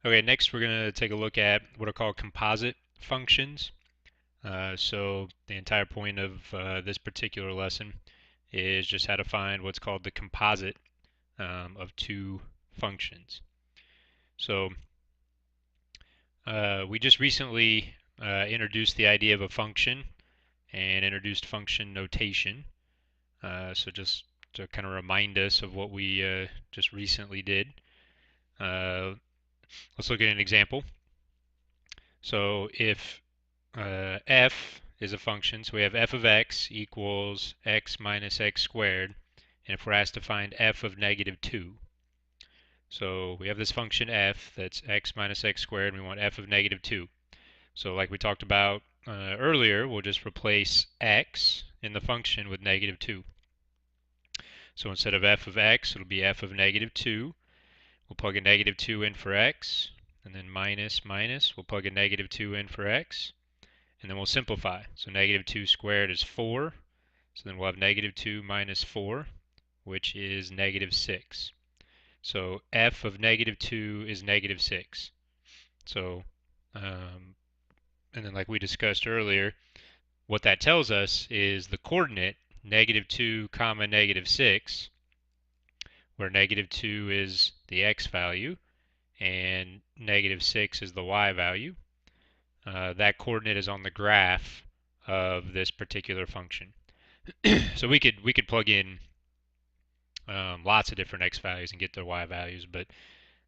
Okay, next we're going to take a look at what are called composite functions. So the entire point of this particular lesson is just how to find what's called the composite of two functions. So we just recently introduced the idea of a function and introduced function notation. So just to kind of remind us of what we just recently did, let's look at an example. So if f is a function, so we have f of x equals x minus x squared, and if we're asked to find f of negative 2, so we have this function f that's x minus x squared, and we want f of negative 2. So like we talked about earlier, we'll just replace x in the function with negative 2. So instead of f of x, it'll be f of negative 2. We'll plug a negative 2 in for x, and then minus, minus. We'll plug a negative 2 in for x, and then we'll simplify. So negative 2 squared is 4. So then we'll have negative 2 minus 4, which is negative 6. So f of negative 2 is negative 6. So, and then like we discussed earlier, what that tells us is the coordinate negative 2 comma negative 6, where negative 2 is the x value and negative 6 is the y value. That coordinate is on the graph of this particular function. So we could plug in lots of different x values and get their y values, but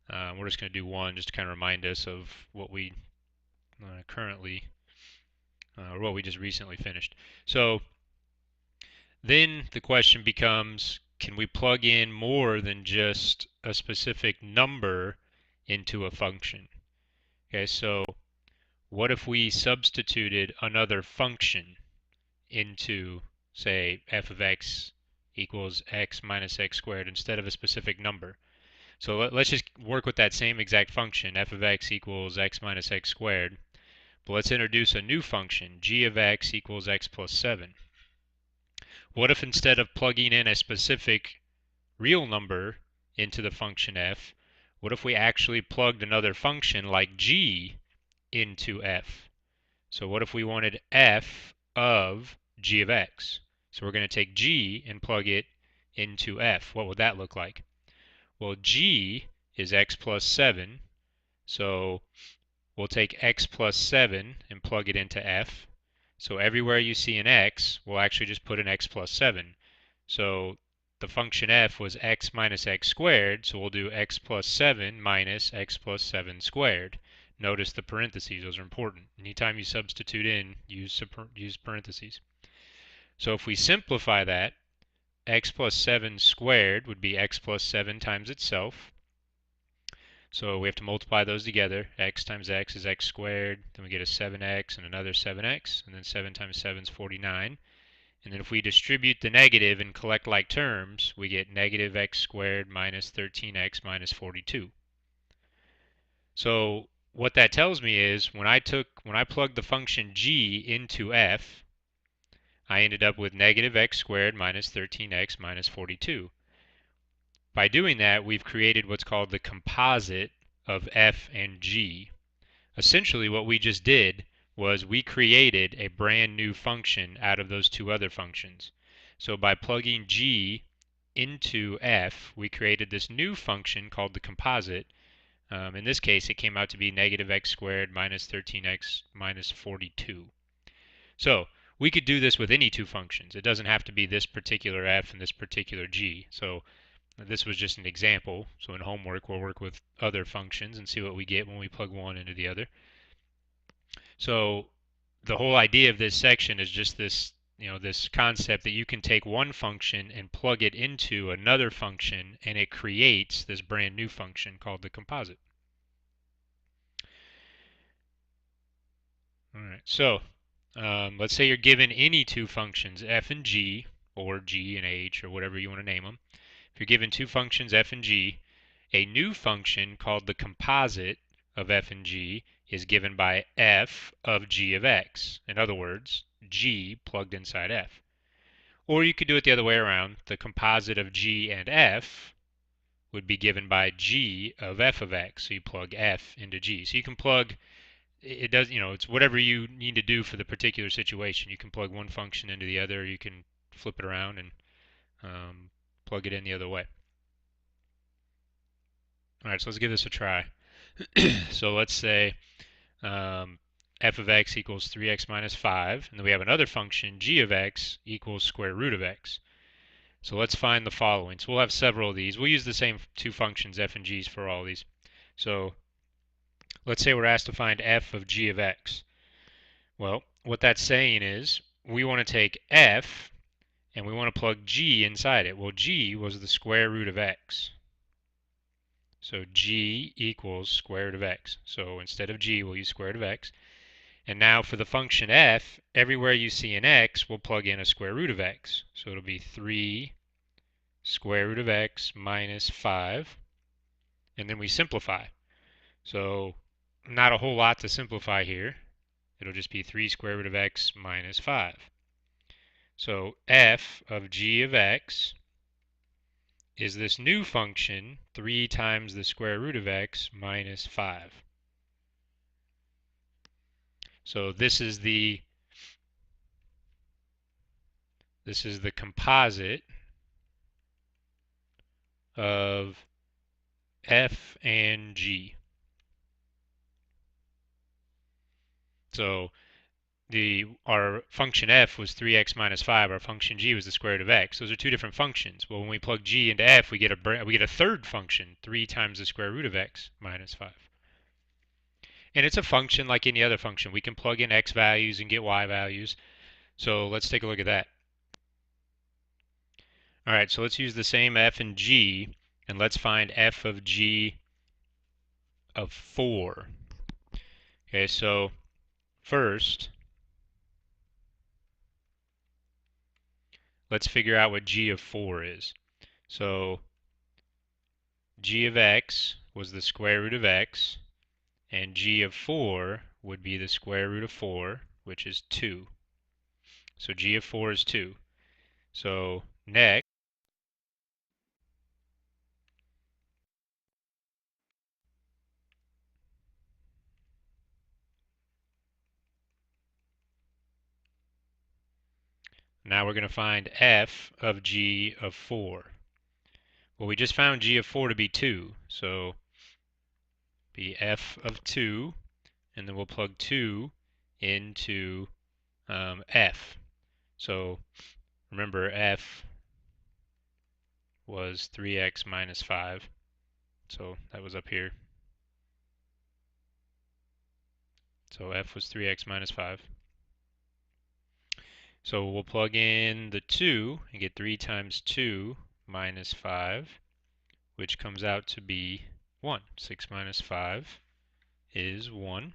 we're just going to do one just to kind of remind us of what we currently, or what we just recently finished. So then the question becomes, can we plug in more than just a specific number into a function? Okay, so what if we substituted another function into, say, f of x equals x minus x squared instead of a specific number? So let's just work with that same exact function, f of x equals x minus x squared, but let's introduce a new function, g of x equals x plus 7. What if instead of plugging in a specific real number into the function f, what if we actually plugged another function like g into f? So what if we wanted f of g of x? So we're going to take g and plug it into f. What would that look like? Well, g is x plus 7, so we'll take x plus 7 and plug it into f. So everywhere you see an x, we'll actually just put an x plus 7. So the function f was x minus x squared, so we'll do x plus 7 minus x plus 7 squared. Notice the parentheses, those are important. Anytime you substitute in, use parentheses. So if we simplify that, x plus 7 squared would be x plus 7 times itself. So we have to multiply those together. X times x is x squared. Then we get a 7x and another 7x. And then 7 times 7 is 49. And then if we distribute the negative and collect like terms, we get negative x squared minus 13x minus 42. So what that tells me is when I plugged the function g into f, I ended up with negative x squared minus 13x minus 42. By doing that, we've created what's called the composite of f and g. Essentially, what we just did was we created a brand new function out of those two other functions. So by plugging g into f, we created this new function called the composite. In this case, it came out to be negative x squared minus 13x minus 42. So we could do this with any two functions. It doesn't have to be this particular f and this particular g. So this was just an example. So in homework, we'll work with other functions and see what we get when we plug one into the other. So the whole idea of this section is just this, this concept that you can take one function and plug it into another function, and it creates this brand new function called the composite. All right, so let's say you're given any two functions, f and g, or g and h, or whatever you want to name them. If you're given two functions, f and g, a new function called the composite of f and g is given by f of g of x. In other words, g plugged inside f. Or you could do it the other way around. The composite of g and f would be given by g of f of x. So you plug f into g. So you can plug, it does, it's whatever you need to do for the particular situation. You can plug one function into the other. You can flip it around and plug it in the other way. All right, so let's give this a try. So let's say f of x equals 3x minus 5, and then we have another function, g of x equals square root of x. So let's find the following. So we'll have several of these. We'll use the same two functions, f and g's, for all these. So let's say we're asked to find f of g of x. Well, what that's saying is we want to take f and we want to plug g inside it. Well, g was the square root of x. So g equals square root of x. So instead of g, we'll use square root of x. And now for the function f, everywhere you see an x, we'll plug in a square root of x. So it'll be 3 square root of x minus 5. And then we simplify. So not a whole lot to simplify here. It'll just be 3 square root of x minus 5. So f of g of x is this new function, 3 times the square root of x minus 5. So this is the composite of f and g. So our function f was 3x minus 5. Our function g was the square root of x. Those are two different functions. Well, when we plug g into f, we get a third function, 3 times the square root of x minus 5. And it's a function like any other function. We can plug in x values and get y values. So let's take a look at that. All right, so let's use the same f and g, and let's find f of g of 4. Okay, so first, let's figure out what g of 4 is. So g of x was the square root of x, and g of 4 would be the square root of 4, which is 2. So g of 4 is 2. So next, now we're going to find f of g of 4. Well, we just found g of 4 to be 2, so be f of 2, and then we'll plug 2 into f. So remember, f was 3x minus 5, so that was up here. So f was 3x minus 5. So we'll plug in the 2 and get 3 times 2 minus 5, which comes out to be 1. 6 minus 5 is 1.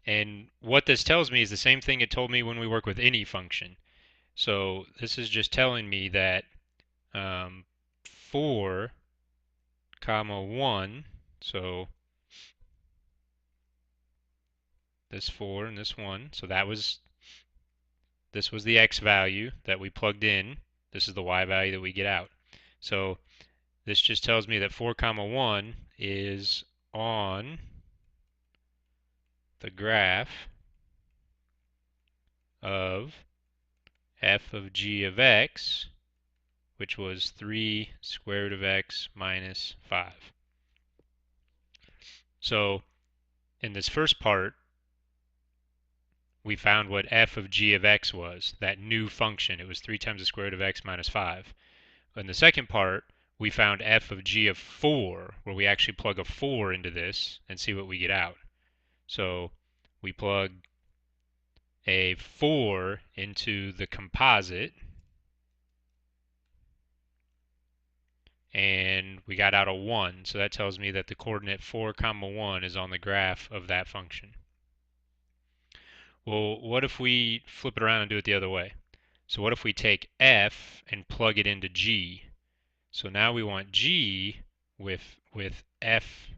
And what this tells me is the same thing it told me when we work with any function. So this is just telling me that 4 comma 1, so this 4 and this 1, so this was the x value that we plugged in. This is the y value that we get out. So this just tells me that 4 comma 1 is on the graph of f of g of x, which was 3 square root of x minus 5. So in this first part, we found what f of g of x was, that new function. It was 3 times the square root of x minus 5. In the second part, we found f of g of 4, where we actually plug a 4 into this and see what we get out. So we plug a 4 into the composite, and we got out a 1. So that tells me that the coordinate 4 comma 1 is on the graph of that function. Well, what if we flip it around and do it the other way? So what if we take f and plug it into g? So now we want g with f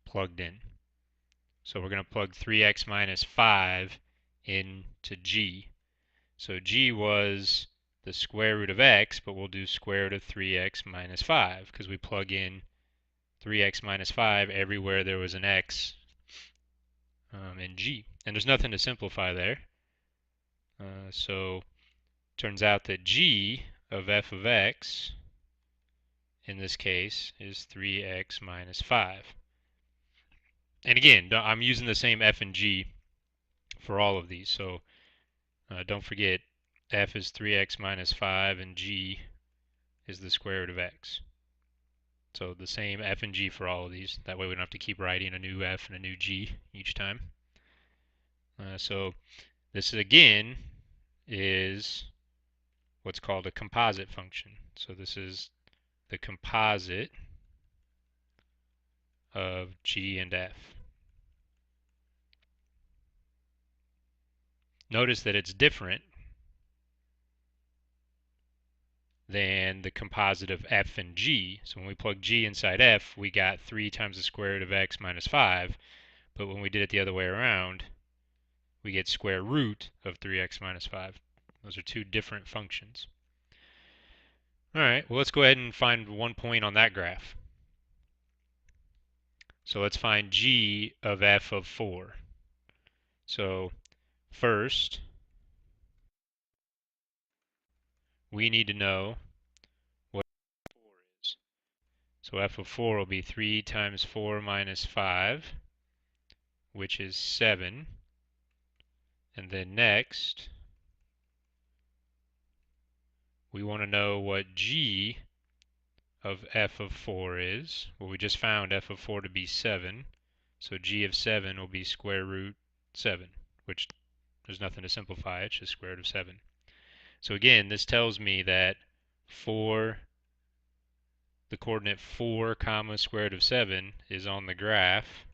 plugged in. So we're going to plug 3x minus 5 into g. So g was the square root of x, but we'll do square root of 3x minus 5 because we plug in 3x minus 5 everywhere there was an x in g. And there's nothing to simplify there. So turns out that g of f of x in this case is 3x minus 5. And again, I'm using the same f and g for all of these. So don't forget f is 3x minus 5 and g is the square root of x. So the same f and g for all of these. That way we don't have to keep writing a new f and a new g each time. So this again is what's called a composite function. So this is the composite of g and f. Notice that it's different than the composite of f and g. So when we plug g inside f, we got 3 times the square root of x minus 5. But when we did it the other way around, we get square root of 3x minus 5. Those are two different functions. All right, well, let's go ahead and find one point on that graph. So let's find g of f of 4. So first, we need to know what f of 4 is. So f of 4 will be 3 times 4 minus 5, which is 7. And then next, we want to know what g of f of 4 is. Well, we just found f of 4 to be 7. So g of 7 will be square root 7, which there's nothing to simplify. It's just square root of 7. So again, this tells me that the coordinate 4 comma square root of 7 is on the graph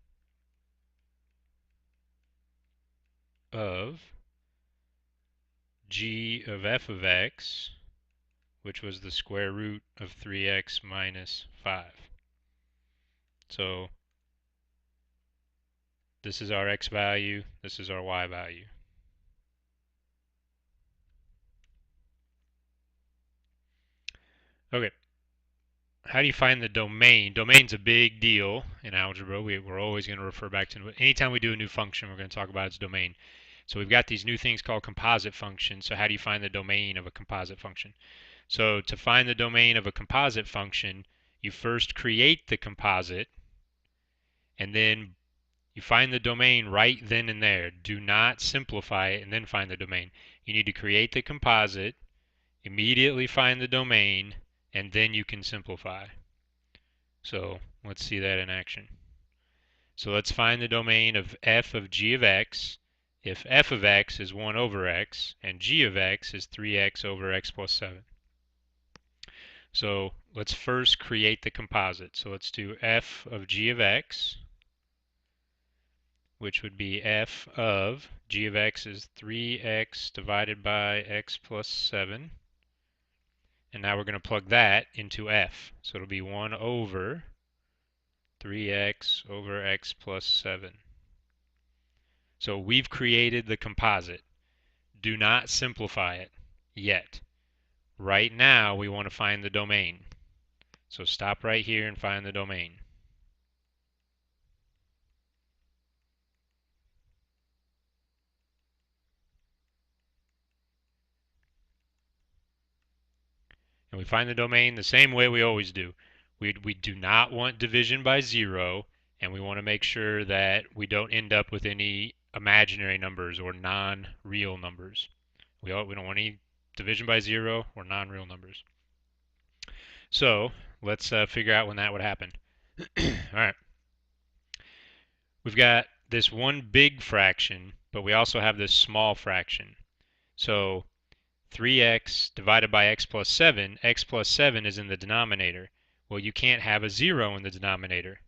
of g of f of x, which was the square root of 3x minus 5. So this is our x value, this is our y value. Okay, how do you find the domain? Domain's a big deal in algebra. We're always going to refer back to it. Anytime we do a new function, we're going to talk about its domain. So we've got these new things called composite functions. So how do you find the domain of a composite function? So to find the domain of a composite function, you first create the composite, and then you find the domain right then and there. Do not simplify it and then find the domain. You need to create the composite, immediately find the domain, and then you can simplify. So let's see that in action. So let's find the domain of f of g of x if f of x is 1 over x and g of x is 3x over x plus 7. So let's first create the composite. So let's do f of g of x, which would be f of g of x is 3x divided by x plus 7. And now we're going to plug that into f. So it'll be 1 over 3x over x plus 7. So we've created the composite. Do not simplify it yet. Right now we want to find the domain. So stop right here and find the domain. And we find the domain the same way we always do. We do not want division by 0, and we want to make sure that we don't end up with any imaginary numbers or non-real numbers. We don't want any division by 0 or non-real numbers. So let's figure out when that would happen. All right. We've got this one big fraction, but we also have this small fraction. So 3x divided by x plus 7 is in the denominator. Well, you can't have a 0 in the denominator.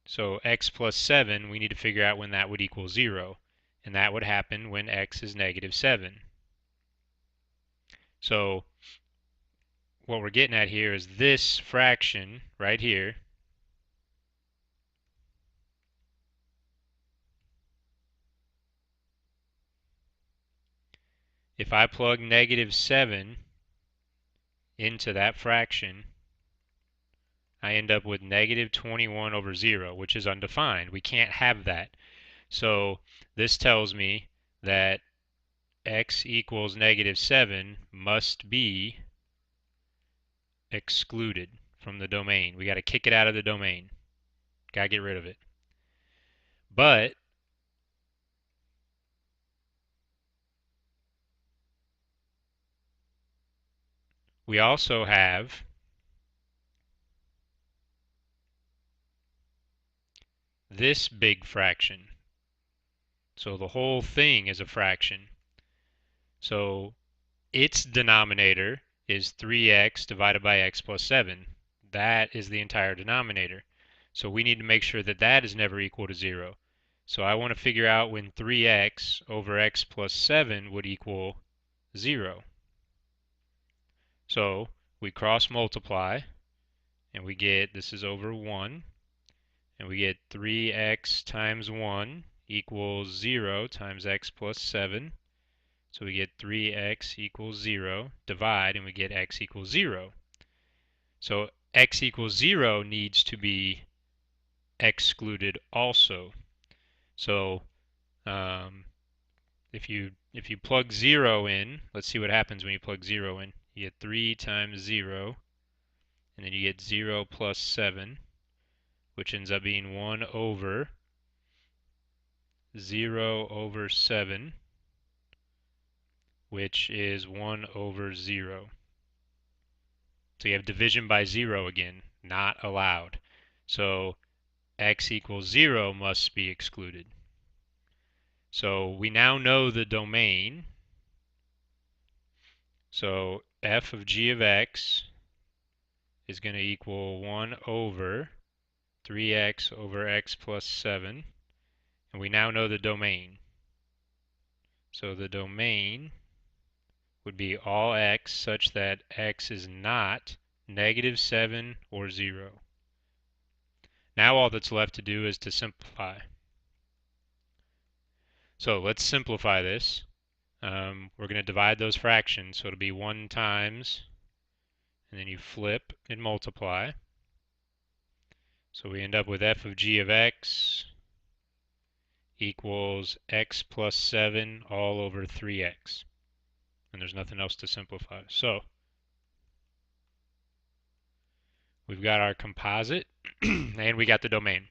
So x plus 7, we need to figure out when that would equal 0. And that would happen when x is negative 7. So what we're getting at here is this fraction right here if I plug -7 into that fraction, I end up with -21 over 0, which is undefined. We can't have that. So this tells me that x equals -7 must be excluded from the domain. We got to kick it out of the domain. Got to get rid of it. But we also have this big fraction. So the whole thing is a fraction. So its denominator is 3x divided by x plus 7. That is the entire denominator. So we need to make sure that that is never equal to 0. So I want to figure out when 3x over x plus 7 would equal 0. So we cross multiply, and we get, this is over 1, and we get 3x times 1 equals 0 times x plus 7. So we get 3x equals 0, divide, and we get x equals 0. So x equals 0 needs to be excluded also. So if you plug 0 in, let's see what happens when you plug 0 in. You get 3 times 0, and then you get 0 plus 7, which ends up being 1 over 0 over 7, which is 1 over 0. So you have division by 0 again, not allowed. So x equals 0 must be excluded. So we now know the domain. So f of g of x is going to equal 1 over 3x over x plus 7. And we now know the domain. So the domain would be all x such that x is not -7 or 0. Now all that's left to do is to simplify. So let's simplify this. We're going to divide those fractions, so it'll be 1 times, and then you flip and multiply. So we end up with f of g of x equals x plus 7 all over 3x. And there's nothing else to simplify. So we've got our composite, and we got the domain.